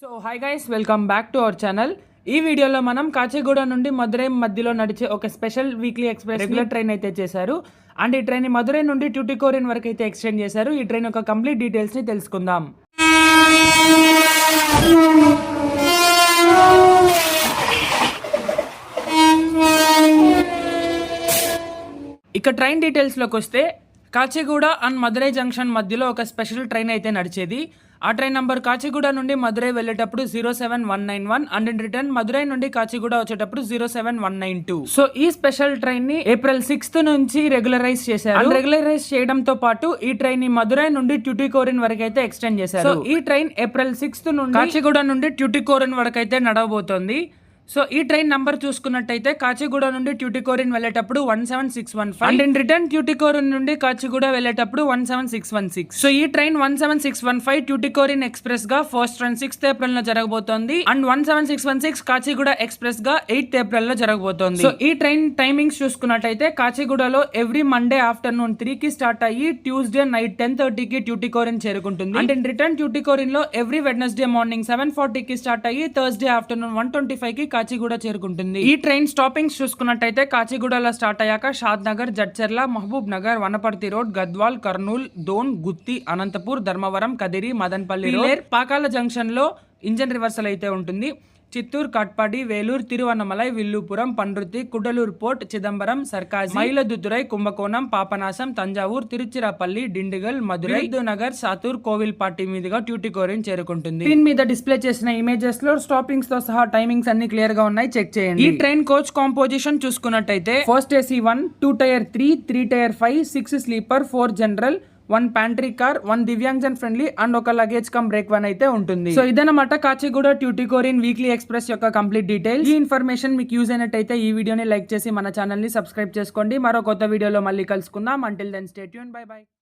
So hi guys, welcome back to our channel. ఈ వీడియోలో మనం కాచిగూడ నుండి మదురై మధ్యలో నడిచే ఒక special weekly express regular train అయితే చేశారు. అండ్ ఈ ట్రైన్ మదురై నుండి ట్యూటికోరిన్ వరకు అయితే ఎక్స్టెండ్ చేశారు. ఈ ట్రైన్ యొక్క కంప్లీట్ డీటెయిల్స్ ని తెలుసుకుందాం. ఇక ట్రైన్ డీటెయిల్స్ లోకి వస్తే కాచిగూడ అండ్ మదురై జంక్షన్ మధ్యలో ఒక స్పెషల్ ట్రైన్ అయితే నడిచేది. ఆ ట్రైన్ నంబర్ కాచిగూడ నుండి మదురై వెళ్ళేటప్పుడు 07191 అండ్ ఇన్ రిటర్న్ మదురై నుండి కాచిగూడ వచ్చేటప్పుడు 07192. సో ఈ స్పెషల్ ట్రైన్ ని April 6th నుంచి రెగ్యులరైజ్ చేశారు. రెగ్యులరైజ్ చేయడంతో పాటు ఈ ట్రైన్ ని మదురై నుండి ట్యూటికోరిన్ వరకు అయితే ఎక్స్టెండ్ చేశారు. సో ఈ ట్రైన్ April 6th నుండి కాచిగూడ నుండి ట్యూటికోరిన్ వరకు అయితే నడవబోతోంది. సో ఈ ట్రైన్ నంబర్ చూసుకున్నట్టయితే కాచిగూడ నుండి ట్యూటికోరిన్ వెళ్ళేటప్పుడు 17615 అండ్ ఇన్ రిటర్న్ ట్యూటికోరిన్ నుండి కాచిగూడ వెళ్ళేటప్పుడు 17616. సో ఈ ట్రైన్ 17615 ట్యూటికోరిన్ ఎక్స్ప్రెస్ గా ఫస్ట్ రన్ 6th April లో జరగబోతోంది అండ్ 17616 కాచిగూడ ఎక్స్ప్రెస్ గా 8th April లో జరగబోతోంది. సో ఈ ట్రైన్ టైమింగ్స్ చూసుకున్నట్టయితే కాచిగూడలో ఎవ్రీ మండే ఆఫ్టర్నూన్ 3 కి స్టార్ట్ అయ్యి ట్యూస్డే నైట్ 10:30 కి ట్యూటికోరిన్ చేరుకుంటుంది. అండ్ ఇన్ రిటర్న్ ట్యూటికోరిన్ లో ఎవ్రీ వెడ్నెస్డే మార్నింగ్ 7:40 కి స్టార్ట్ అయ్యి థర్స్డే ఆఫ్టర్నూన్ 1:25 కి కాచిగూడ చేరుకుంటుంది. ఈ ట్రైన్ స్టాపింగ్స్ చూసుకున్నట్టయితే కాచిగూడలో స్టార్ట్ అయ్యాక షాద్ నగర్, జడ్చర్ల, మహబూబ్ నగర్, వనపర్తి రోడ్, గద్వాల్, కర్నూల్, దోన్, గుత్తి, అనంతపూర్, ధర్మవరం, కదిరి, మదన్పల్లి, పాకాల జంక్షన్ లో ఇంజన్ రివర్సల్ అయితే ఉంటుంది. చిత్తూరు, కట్పాడి, వేలూరు, తిరువన్నమలై, విల్లుపురం, పండ్రుతి, కుడలూరు పోర్ట్, చిదంబరం, సర్కాజీ, మైలదుతురై, కుంభకోణం, పాపనాశం, తంజావూర్, తిరుచిరాపల్లి, డిండిగల్, మధురై, నగర్, సాతూర్, కోవిల్పాటి మీదుగా ట్యూటికోరిన్ చేరుకుంటుంది. స్క్రీన్ మీద డిస్ప్లే చేసిన ఇమేజెస్ లో స్టాపింగ్స్ తో సహా టైమింగ్స్ అన్ని క్లియర్ గా ఉన్నాయి, చెక్ చేయండి. ఈ ట్రైన్ కోచ్ కాంపోజిషన్ చూసుకున్నట్టయితే first AC 1, 2 Tier 3, 3 Tier 5, 6 sleeper, 4 general, 1 pantry car, 1 Divyangjan friendly and ఒక లగేజ్ కమ్ బ్రేక్ వన్ అయితే ఉంటుంది. సో ఇదన్నమాట కాచిగూడ ట్యూటికోరిన్ వీక్లీ ఎక్స్ప్రెస్ యొక్క కంప్లీట్ డీటెయిల్స్. ఈ ఇన్ఫర్మేషన్ మీకు యూజ్ అయినట్టయితే ఈ వీడియోని లైక్ చేసి మన ఛానల్ ని సబ్స్క్రైబ్ చేసుకోండి. మరో కొత్త వీడియోలో మళ్ళీ కలుసుకుందాం. Until then stay tune, bye by.